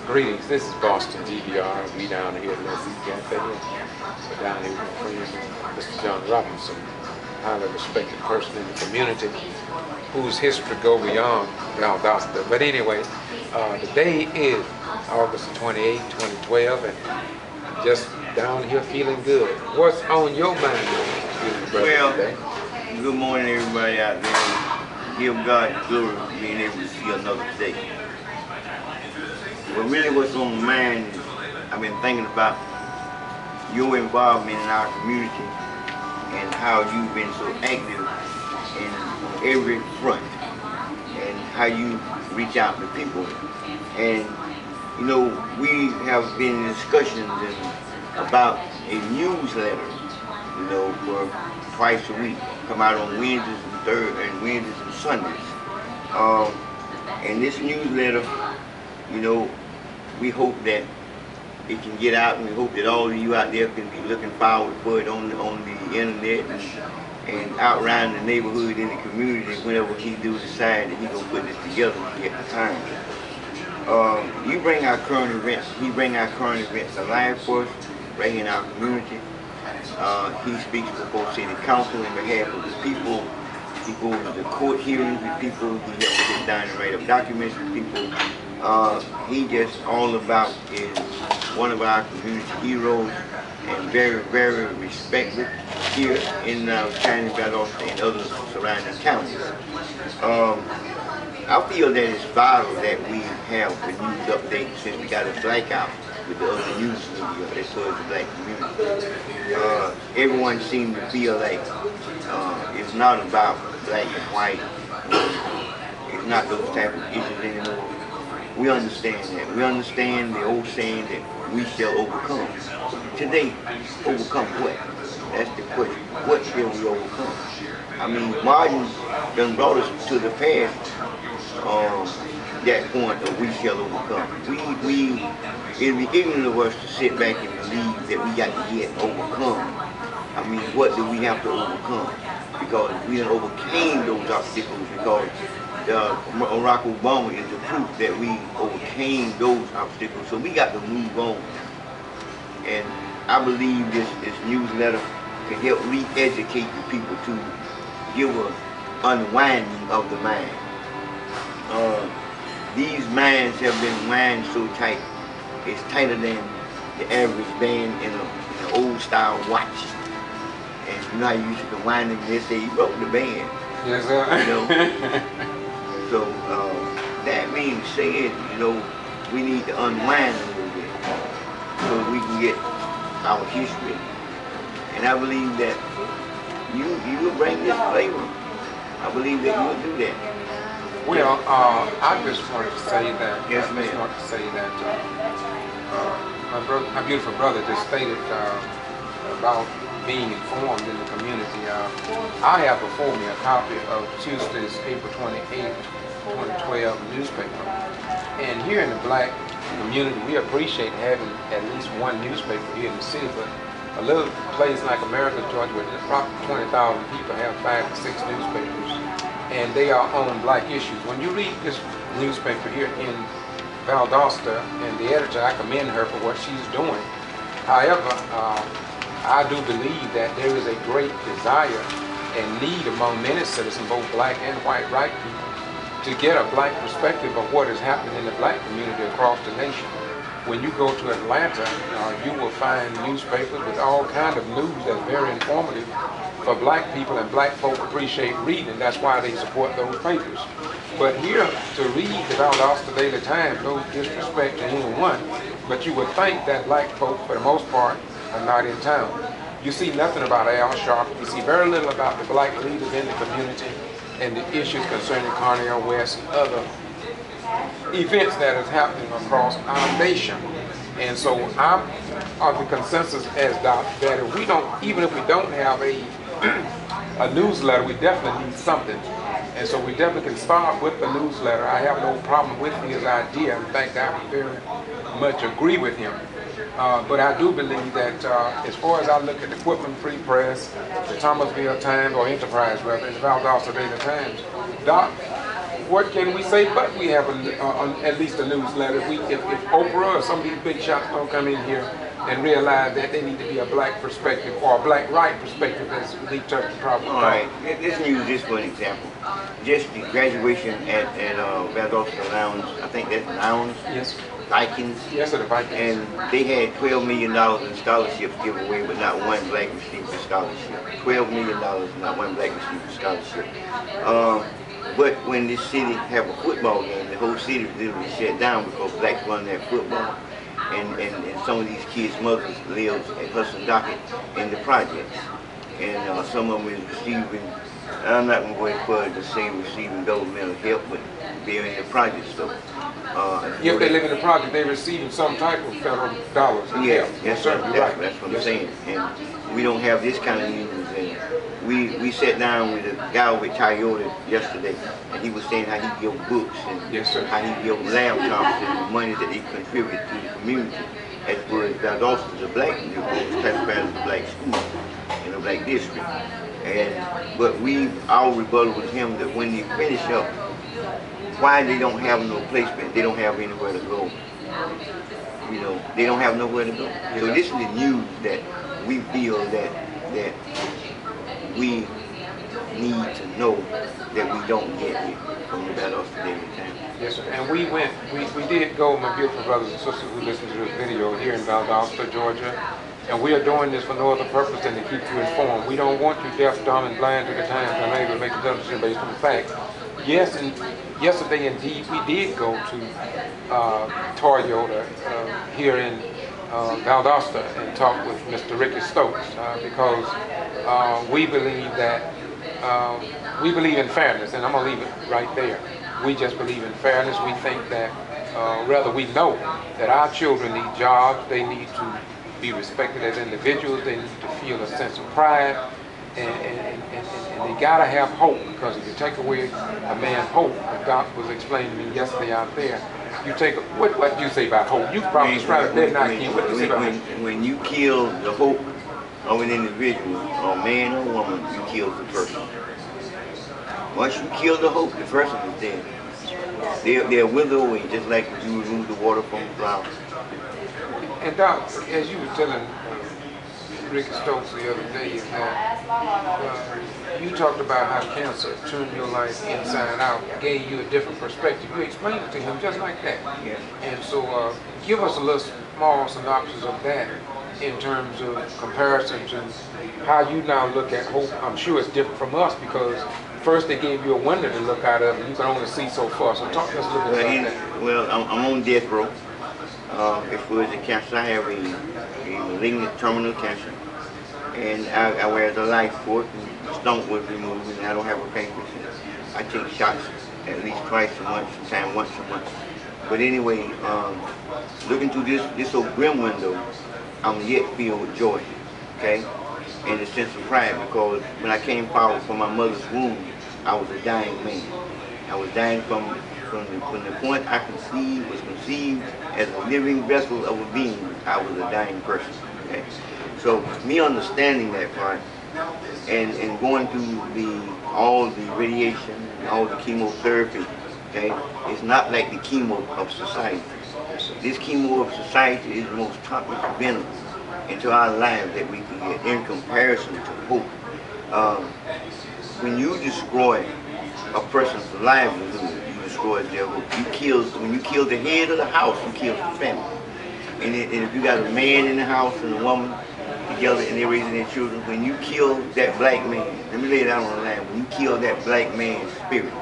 Greetings, this is Boston G.B.R. We down here at Leslie's Cafe. We're down here with my friend Mr. John Robinson, highly respected person in the community whose history go beyond Valdosta. But anyway, the day is August 28, 2012, and I'm just down here feeling good. What's on your mind, Well, today? good morning everybody out there. Give God glory for being able to see another day. But really what's on my mind is I've been thinking about your involvement in our community and how you've been so active on every front and how you reach out to people. And you know, we have been in discussions about a newsletter, you know, for twice a week, come out on Wednesdays and Wednesdays and Sundays. And this newsletter, you know, we hope that it can get out, and we hope that all of you out there can be looking forward for it on the internet and out around the neighborhood in the community whenever he do decide that he gonna put this together at the time. You bring our current events, he bring our current events alive for us right here in our community. He speaks before city council in behalf of the people. He goes to the court hearings with people. He helps sit down and write up documents with people. He just all about is one of our community heroes and very, very respected here in County Valdosta and other surrounding counties. I feel that it's vital that we have the news update since we got a blackout with the other news media that serves the black community. Everyone seems to feel like it's not about black and white. It's not those type of issues anymore. We understand that. We understand the old saying that we shall overcome. Today, overcome what? That's the question. What shall we overcome? I mean, Martin done brought us to the past, that point of we shall overcome. It'd be ignorant of us to sit back and believe that we got to yet overcome. I mean, what do we have to overcome? Because we done overcame those obstacles, because Barack Obama is the proof that we overcame those obstacles. So we got to move on. And I believe this newsletter can help re-educate the people to give an unwinding of the mind. These minds have been wound so tight, it's tighter than the average band in an old style watch. And you know how you used to wind them, they say you broke the band. Yes, sir. You know? So that being said, you know, we need to unwind a little bit so we can get our history. And I believe that you will bring this flavor. I believe that you will do that. Well, I just wanted to say that. Yes, ma'am. I just wanted to say that my beautiful brother just stated about being informed in the community. I have before me a copy of Tuesday's April 28, 2012 newspaper. And here in the black community, we appreciate having at least one newspaper here in the city, but a little place like America, Georgia, where approximately 20,000 people have 5 to 6 newspapers, and they are on black issues. When you read this newspaper here in Valdosta, and the editor, I commend her for what she's doing. However, I do believe that there is a great desire and need among many citizens, both black and white people, to get a black perspective of what is happening in the black community across the nation. When you go to Atlanta, you will find newspapers with all kinds of news that's very informative for black people, and black folk appreciate reading. That's why they support those papers. But here, to read the Valdosta Daily Times, no disrespect to anyone, but you would think that black folk, for the most part, are not in town. You see nothing about Al Sharpton. You see very little about the black leaders in the community and the issues concerning Cornel West and other events that is happening across our nation. And so I'm of the consensus as that if we don't, even if we don't have a newsletter, we definitely need something. And so we definitely can start with the newsletter. I have no problem with his idea. In fact, I would very much agree with him. But I do believe that as far as I look at the Quitman Free Press, the Thomasville Times, or Enterprise rather, and the Valdosta Daily Times, Doc what can we say? But we have at least a newsletter. If Oprah or some of these big shots don't come in here and realize that they need to be a black perspective or a black right perspective, as Lee Turkey probably. All right, let's use this for an example. Just the graduation at Valdosta Lounge, I think that's Lounge. Yes. Vikings. Yes, sir, the Vikings. And they had $12 million in scholarships given away, but not one black received a scholarship. $12 million, not one black received a scholarship. But when this city have a football game, the whole city literally shut down because blacks run that football. And some of these kids' mothers live at Hudson Docket in the projects. And some of them is receiving, I'm not going to go as far as to say receiving governmental help, but they're in the projects. So, if they live in the project, they're receiving some type of federal dollars. Yeah, that's what I'm saying. And we don't have this kind of news. And we sat down with a guy with Toyota yesterday, and he was saying how he give books and how he give laptops and the money that he contribute to the community. As far as Valdosta is a black classified as a black school in a black district. But our rebuttal was him that when they finish up, why they don't have no placement, they don't have anywhere to go. You know, they don't have nowhere to go. So this is the news that we feel that we need to know that we don't get here from the Valdosta Daily Times. Yes, sir. And we did go, my beautiful brothers and sisters who listen to this video here in Valdosta, Georgia. And we are doing this for no other purpose than to keep you informed. We don't want you deaf, dumb, and blind to the times and unable to make a decision based on the facts. Yes, and yesterday indeed we did go to Toyota here in Valdosta and talk with Mr. Ricky Stokes because we believe that we believe in fairness, and I'm gonna leave it right there. We just believe in fairness. We think that rather we know that our children need jobs. They need to be respected as individuals. They need to feel a sense of pride, and they gotta have hope, because if you take away a man's hope, as Doc was explaining to me yesterday out there, you take what do you say about hope? You probably described it not King. What do you say about hope? When you kill the hope of an individual, or man or woman, you kill the person. Once you kill the hope, the person is dead. They'll wither away, just like you remove the water from the flower. And Doc, as you were telling Ricky Stokes the other day, is that you talked about how cancer turned your life inside out, gave you a different perspective. You explained it to him just like that. Yeah. And so give us a little small synopsis of that in terms of comparisons and how you now look at hope. I'm sure it's different from us because first they gave you a window to look out of and you can only see so far. So talk to us a little bit about that. Well, I'm on death row. As far as the cancer, I have a malignant terminal cancer. And I wear the life support, and the stomach was removed, and I don't have a pancreas. I take shots at least twice a month, sometimes once a month. But anyway, looking through this old grim window, I'm yet filled with joy, okay? And a sense of pride, because when I came forward from my mother's womb, I was a dying man. I was dying from the point I was conceived as a living vessel of a being. I was a dying person, okay? So me understanding that part and going through all the radiation, all the chemotherapy, okay, it's not like the chemo of society. This chemo of society is the most toxic venom into our lives that we can get in comparison to hope. When you destroy a person's livelihood, you destroy their hope. When you kill the head of the house, you kill the family. And if you got a man in the house and a woman together and they're raising their children, when you kill that black man, let me lay it out on the line, when you kill that black man's spirit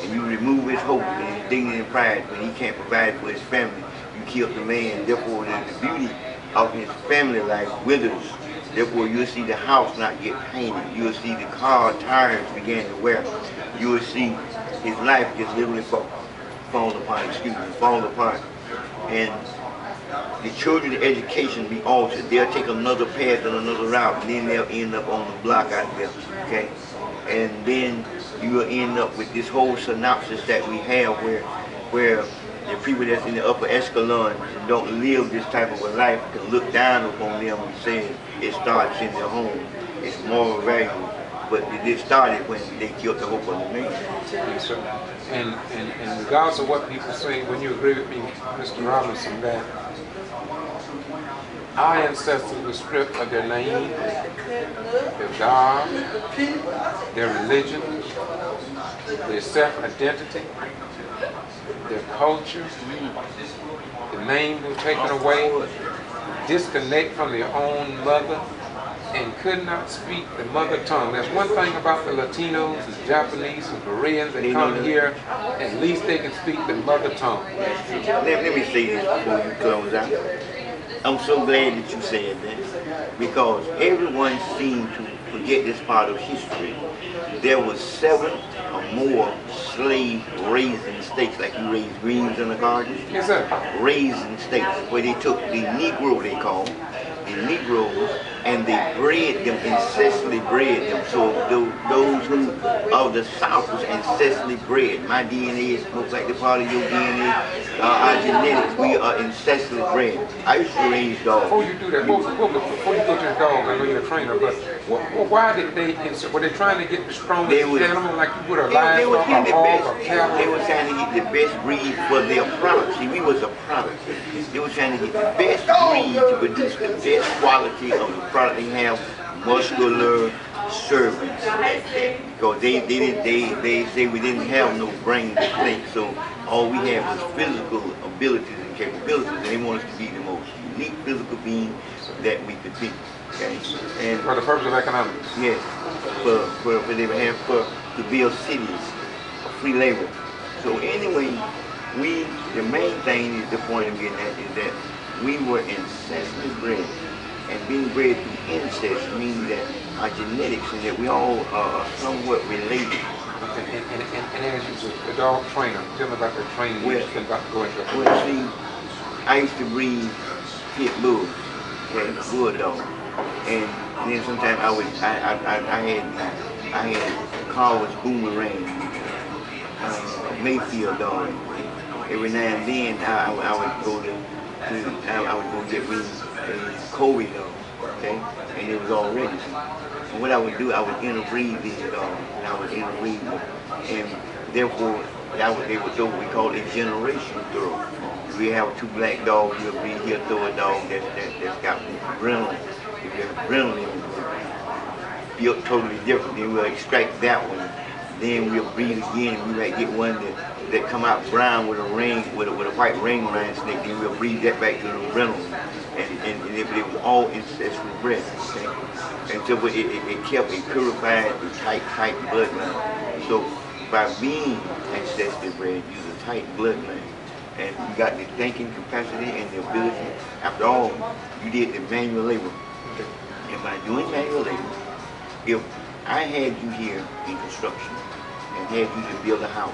and you remove his hope and his dignity and pride when he can't provide for his family, you kill the man. Therefore the beauty of his family life withers. Therefore you'll see the house not get painted. You'll see the car tires begin to wear. You will see his life just literally fall apart. And the children's education be altered. They'll take another path and another route, and then they'll end up on the block out there, okay? And then you will end up with this whole synopsis that we have where the people that's in the upper echelon and don't live this type of a life can look down upon them and say it starts in their home. It's moral value. but it started when they killed the hope of the man. Yes, sir. And regardless of what people say, when you agree with me, Mr. Robinson, that our ancestors were stripped of their name, their God, their religion, their self-identity, their culture. The name was taken away, disconnect from their own mother, and could not speak the mother tongue. There's one thing about the Latinos and Japanese and Koreans that come here, at least they can speak the mother tongue. Let me say this before you close out. I'm so glad that you said that, because everyone seemed to forget this part of history. There was 7 or more slave raising states, like you raise greens in the garden. Yes, sir. Raising states, where they took the Negro, they call them, the Negroes, and they bred them, incessantly bred them. So those who of the South was incessantly bred. My DNA is most like the part of your DNA. Our genetics, we are incessantly bred. I used to raise dogs. Before you do that, before you go to the dog, I know you're a trainer, but why did were they trying to get the strongest animal, like you would a livestock, a hog, or cattle? They were trying to get the best breed for their product. See, we was a product. They were trying to get the best breed to produce the best quality of the product. They have muscular servants, because they say we didn't have no brain to think, so all we had was physical abilities and capabilities, and they want us to be the most unique physical being that we could be. Okay, and for the purpose of economics. Yes, for they have to build cities of free labor. So anyway, the main thing is the point of getting at is that we were incessantly bred, and being bred through incest means that our genetics and that we all are somewhat related. And as you a dog trainer, tell me about the training you're about to go into. Well, see, I used to breed pit bulls, okay, bulldog, and then sometimes I had Carver's Boomerang, Mayfield dog. Every now and then I would go get me a Kobe dog, okay, and it was all ready. And what I would do, I would interbreed these dogs, and I would interbreed them, and therefore they would throw what we call a generation throw. We have 2 black dogs, he'll throw a dog that's got adrenaline. If you have adrenaline, feel totally different. Then we'll extract that one. Then we'll breed again, and we might get one that come out brown with a ring, with a white ring around its neck. Then we'll breed that back to the adrenaline. And it was all ancestral bred, okay? And so it kept a purified, tight bloodline. So by being ancestral bred, you use a tight bloodline. And you got the thinking capacity and the ability. After all, you did the manual labor. And by doing manual labor, if I had you here in construction and had you to build a house,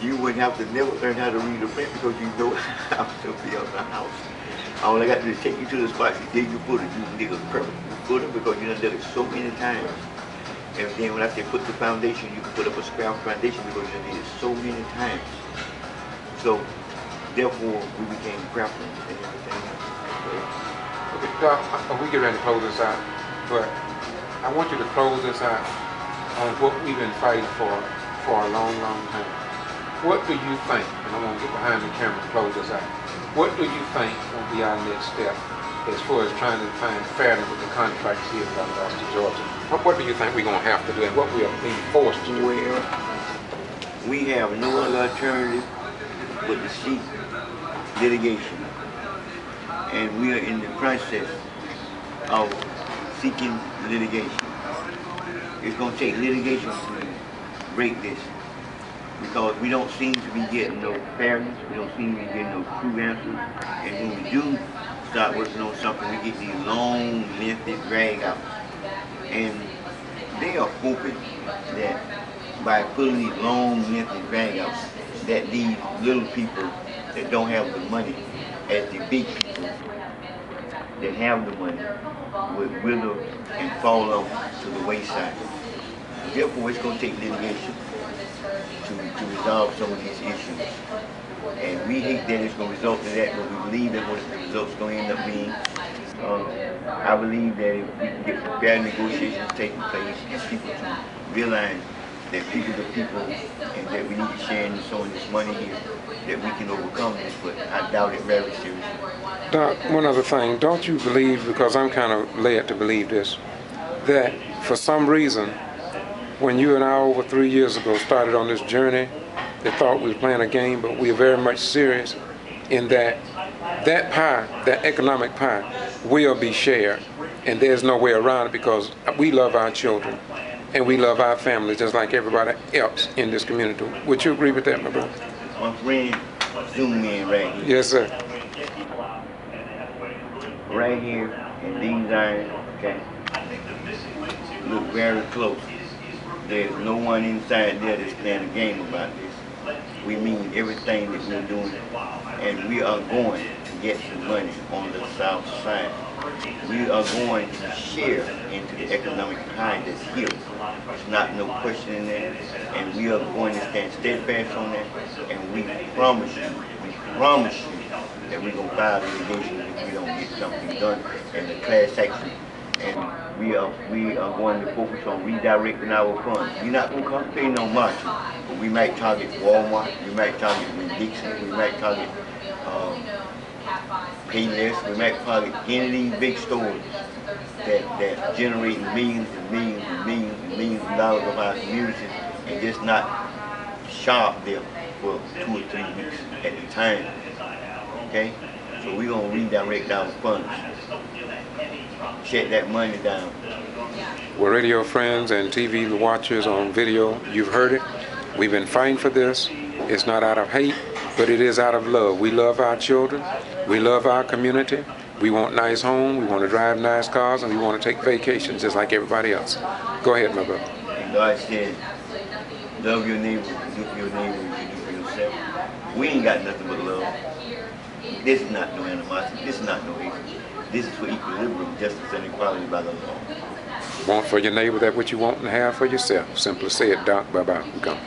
you wouldn't have to never learn how to read a print, because you know how to build a house. All I got to do is take you to the spot, you dig your footer, you can dig a perfect footer because you done did it so many times. And then when I say put the foundation, you can put up a scrap foundation because you done did it so many times. So therefore we became craftsmen and everything. Okay, Doc, we get ready to close this out, but I want you to close this out on what we've been fighting for a long time. What do you think, and I'm going to get behind the camera and close this out, what do you think will be our next step as far as trying to find fairness with the contracts here in Valdosta, Georgia? What do you think we're going to have to do, and what we are being forced to do? Well, we have no other alternative but to seek litigation. And we are in the process of seeking litigation. It's going to take litigation to break this, because we don't seem to be getting no fairness, we don't seem to be getting no true answers, and when we do start working on something, we get these long, lengthy drag outs. And they are hoping that by putting these long, lengthy drag outs, that these little people that don't have the money, as the big people that have the money, would wither and fall off to the wayside. Therefore, it's going to take litigation to resolve some of these issues. And we hate that it's going to result in that, but we believe that what the result's going to end up being I believe that if we can get fair negotiations taking place and people to realize that people to people and that we need to share in some of this money here, that we can overcome this, but I doubt it very seriously. Doc, one other thing, don't you believe, because I'm kind of led to believe this, that for some reason, when you and I over 3 years ago started on this journey, they thought we were playing a game, but we are very much serious in that pie, that economic pie, will be shared, and there's no way around it because we love our children and we love our families just like everybody else in this community. Would you agree with that, my brother? My friend, zoom in right here. Yes, sir. Right here in these irons, okay, look very close. There's no one inside there that's playing a game about this. We mean everything that we're doing, and we are going to get some money on the south side. We are going to share into the economic pie that's here. There's not no question in there, and we are going to stand steadfast on that, and we promise you that we're going to file litigation if we don't get something done in the class action. And we are going to focus on redirecting our funds. We're not going to concentrate on marching, but we might target Walmart, we might target Dixon, we might target Payless, we might target any of these big stores that generate millions and millions and millions and millions of dollars of our communities, and just not shop there for 2 or 3 weeks at a time. Okay? So we're going to redirect our funds. Shut that money down. Well, radio friends and TV watchers on video, you've heard it. We've been fighting for this. It's not out of hate, but it is out of love. We love our children. We love our community. We want nice homes. We want to drive nice cars, and we want to take vacations just like everybody else. Go ahead, my brother. And God said, love your neighbor, do for your neighbor as you do for yourself. We ain't got nothing but love. This is not no animosity. This is not no hate. This is for equilibrium, justice, and equality by the law. Want for your neighbor that what you want and have for yourself. Simply say it, Doc. Bye-bye. We gone.